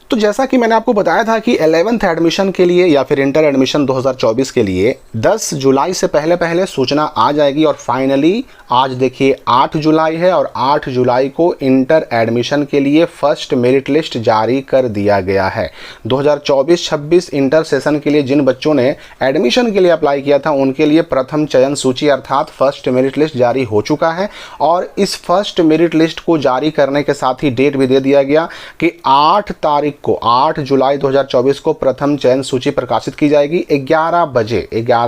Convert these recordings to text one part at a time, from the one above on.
तो जैसा कि मैंने आपको बताया था कि 11th एडमिशन के लिए या फिर इंटर एडमिशन 2024 के लिए 10 जुलाई से पहले पहले सूचना आ जाएगी और फाइनली आज देखिए 8 जुलाई है और 8 जुलाई को इंटर एडमिशन के लिए फर्स्ट मेरिट लिस्ट जारी कर दिया गया है। 2024-26 इंटर सेशन के लिए जिन बच्चों ने एडमिशन के लिए अप्लाई किया था उनके लिए प्रथम चयन सूची अर्थात फर्स्ट मेरिट लिस्ट जारी हो चुका है और इस फर्स्ट मेरिट लिस्ट को जारी करने के साथ ही डेट भी दे दिया गया कि 8 तारीख को 8 जुलाई 2024 को प्रथम चयन सूची प्रकाशित की जाएगी 11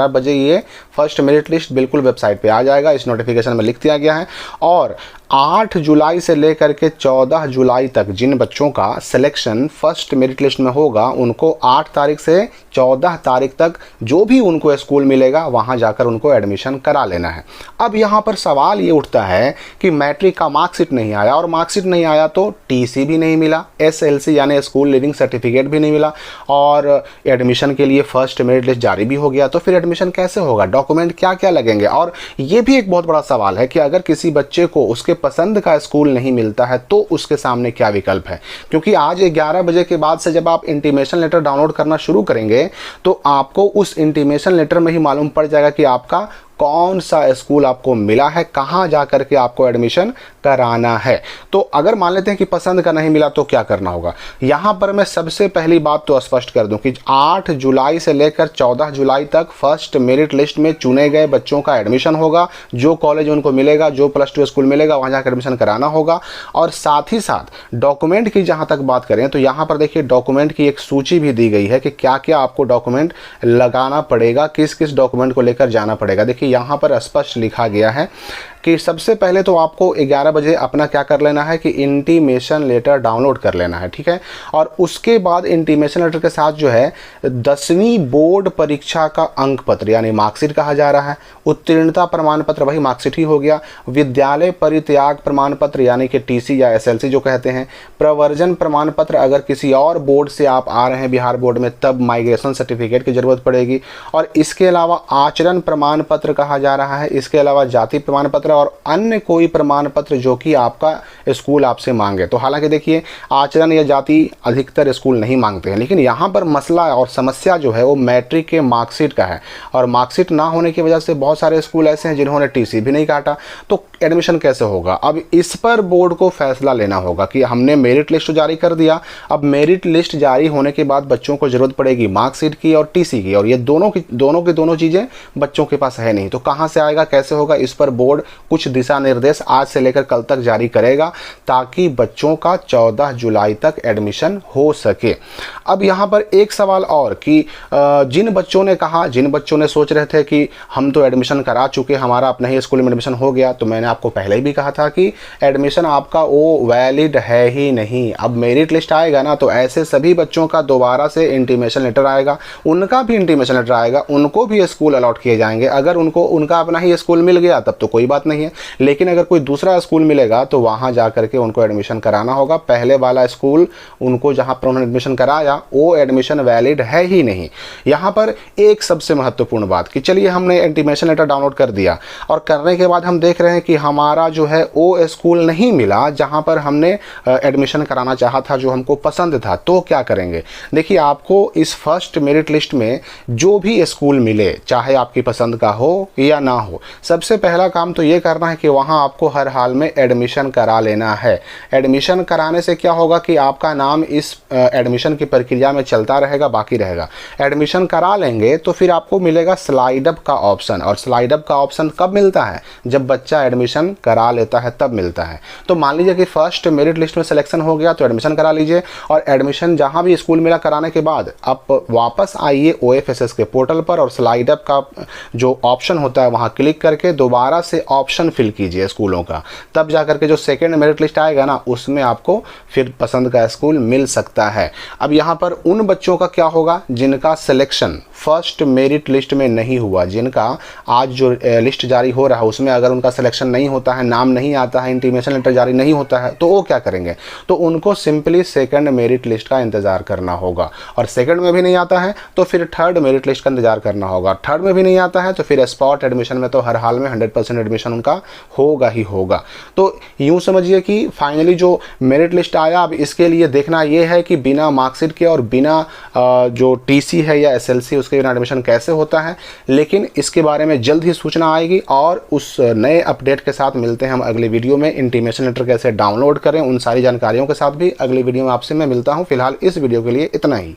बजे ये फर्स्ट मेरिट लिस्ट बिल्कुल वेबसाइट पे आ जाएगा। इस नोटिफिकेशन में लिख दिया गया है और 8 जुलाई से लेकर के 14 जुलाई तक जिन बच्चों का सिलेक्शन फर्स्ट मेरिट लिस्ट में होगा उनको 8 तारीख से 14 तारीख तक जो भी उनको स्कूल मिलेगा वहां जाकर उनको एडमिशन करा लेना है। अब यहां पर सवाल ये उठता है कि मैट्रिक का मार्कशीट नहीं आया और मार्कशीट नहीं आया तो टीसी भी नहीं मिला, एसएलसी यानी स्कूल लिविंग सर्टिफिकेट भी नहीं मिला और एडमिशन के लिए फर्स्ट मेरिट लिस्ट जारी भी हो गया, तो फिर एडमिशन कैसे होगा, डॉक्यूमेंट क्या क्या लगेंगे। और ये भी एक बहुत बड़ा सवाल है कि अगर किसी बच्चे को उसके पसंद का स्कूल नहीं मिलता है तो उसके सामने क्या विकल्प है, क्योंकि आज 11 बजे के बाद से जब आप इंटीमेशन लेटर डाउनलोड करना शुरू करेंगे तो आपको उस इंटीमेशन लेटर में ही मालूम पड़ जाएगा कि आपका कौन सा स्कूल आपको मिला है, कहाँ जा करके आपको एडमिशन कराना है। तो अगर मान लेते हैं कि पसंद का नहीं मिला तो क्या करना होगा। यहाँ पर मैं सबसे पहली बात तो स्पष्ट कर दूं कि 8 जुलाई से लेकर 14 जुलाई तक फर्स्ट मेरिट लिस्ट में चुने गए बच्चों का एडमिशन होगा। जो कॉलेज उनको मिलेगा, जो +2 स्कूल मिलेगा वहाँ जाकर एडमिशन कराना होगा। और साथ ही साथ डॉक्यूमेंट की जहाँ तक बात करें तो यहाँ पर देखिए डॉक्यूमेंट की एक सूची भी दी गई है कि क्या क्या आपको डॉक्यूमेंट लगाना पड़ेगा, किस किस डॉक्यूमेंट को लेकर जाना पड़ेगा। देखिए यहाँ पर स्पष्ट लिखा गया है कि सबसे पहले तो आपको 11 बजे अपना क्या कर लेना है कि इंटीमेशन लेटर डाउनलोड कर लेना है, ठीक है। और उसके बाद इंटीमेशन लेटर के साथ जो है 10वीं बोर्ड परीक्षा का अंक पत्र यानी मार्कशीट कहा जा रहा है, उत्तीर्णता प्रमाण पत्र वही मार्कशीट ही हो गया, विद्यालय परित्याग प्रमाण पत्र यानी कि टीसी या एसएलसी जो कहते हैं, प्रवर्जन प्रमाण पत्र अगर किसी और बोर्ड से आप आ रहे हैं बिहार बोर्ड में तब माइग्रेशन सर्टिफिकेट की जरूरत पड़ेगी, और इसके अलावा आचरण प्रमाण पत्र कहा जा रहा है, इसके अलावा जाति प्रमाण पत्र और अन्य कोई प्रमाण पत्र जो कि आपका स्कूल आपसे मांगे। तो हालांकि देखिए आचरण या जाति अधिकतर स्कूल नहीं मांगते हैं, लेकिन यहाँ पर मसला और समस्या जो है वो मैट्रिक के मार्कशीट का है और मार्कशीट ना होने की वजह से बहुत सारे स्कूल ऐसे हैं जिन्होंने टीसी भी नहीं काटा। तो एडमिशन कैसे होगा, अब इस पर बोर्ड को फैसला लेना होगा कि हमने मेरिट लिस्ट जारी कर दिया, अब मेरिट लिस्ट जारी होने के बाद बच्चों को जरूरत पड़ेगी मार्कशीट की और टीसी की, और ये दोनों चीज़ें बच्चों के पास है नहीं। तो कहाँ से आएगा, कैसे होगा, इस पर बोर्ड कुछ दिशा निर्देश आज से लेकर कल तक जारी करेगा ताकि बच्चों का 14 जुलाई तक एडमिशन हो सके। अब यहाँ पर एक सवाल और कि जिन बच्चों ने सोच रहे थे कि हम तो एडमिशन करा चुके, हमारा अपने ही स्कूल में एडमिशन हो गया, तो मैंने आपको पहले ही भी कहा था कि एडमिशन आपका वो वैलिड है ही नहीं। अब मेरिट लिस्ट आएगा ना तो ऐसे सभी बच्चों का दोबारा से इंटीमेशन लेटर आएगा, उनका भी इंटीमेशन लेटर आएगा, उनको भी स्कूल अलॉट किए जाएंगे। अगर उनका अपना ही स्कूल मिल गया तब तो कोई बात नहीं है, लेकिन अगर कोई दूसरा स्कूल मिलेगा तो वहां जाकर के उनको एडमिशन कराना होगा। पहले वाला स्कूल उनको जहां पर उन्होंने एडमिशन कराया वो एडमिशन वैलिड है ही नहीं। यहां पर एक सबसे महत्वपूर्ण बात कि चलिए हमने इंटीमेशन लेटर डाउनलोड कर दिया और करने के बाद हम देख रहे हैं कि हमारा जो है वो स्कूल नहीं मिला जहां पर हमने एडमिशन कराना चाहा था, जो हमको पसंद था, तो क्या करेंगे। देखिए आपको इस फर्स्ट मेरिट लिस्ट में जो भी स्कूल मिले चाहे आपकी पसंद का हो या ना हो, सबसे पहला काम तो ये करना है कि वहाँ आपको हर हाल में एडमिशन करा लेना है। एडमिशन कराने से क्या होगा कि आपका नाम इस एडमिशन की प्रक्रिया में चलता रहेगा, बाकी रहेगा। एडमिशन करा लेंगे तो फिर आपको मिलेगा स्लाइड अप का ऑप्शन, और स्लाइड अप का ऑप्शन कब मिलता है, जब बच्चा एडमिशन करा लेता है तब मिलता है। तो मान लीजिए कि फर्स्ट मेरिट लिस्ट में सिलेक्शन हो गया तो एडमिशन करा लीजिए, और एडमिशन जहाँ भी स्कूल मिला कराने के बाद आप वापस आइए OFSS के पोर्टल पर और स्लाइड अप का जो ऑप्शन होता है वहाँ क्लिक करके दोबारा से ऑप्शन फिल कीजिए स्कूलों का, तब जाकर के जो सेकेंड मेरिट लिस्ट आएगा ना उसमें आपको फिर पसंद का स्कूल मिल सकता है। अब यहाँ पर उन बच्चों का क्या होगा जिनका सिलेक्शन फर्स्ट मेरिट लिस्ट में नहीं हुआ, जिनका आज जो लिस्ट जारी हो रहा है उसमें अगर उनका सिलेक्शन नहीं होता है, नाम नहीं आता है, इंटीमेशन लेटर जारी नहीं होता है, तो वो क्या करेंगे, तो उनको सिंपली सेकंड मेरिट लिस्ट का इंतजार करना होगा। और सेकंड में भी नहीं आता है तो फिर थर्ड मेरिट लिस्ट का इंतजार करना होगा, थर्ड में भी नहीं आता है तो फिर स्पॉट एडमिशन में तो हर हाल में 100% एडमिशन उनका होगा ही होगा। तो यूँ समझिए कि फाइनली जो मेरिट लिस्ट आया, अब इसके लिए देखना ये है कि बिना मार्कशीट के और बिना जो टीसी है या एसएलसी उसके बिना एडमिशन कैसे होता है, लेकिन इसके बारे में जल्द ही सूचना आएगी और उस नए अपडेट के साथ मिलते हैं हम अगले वीडियो में। इंटीमेशन लेटर कैसे डाउनलोड करें उन सारी जानकारियों के साथ भी अगले वीडियो में आपसे मैं मिलता हूं। फिलहाल इस वीडियो के लिए इतना ही।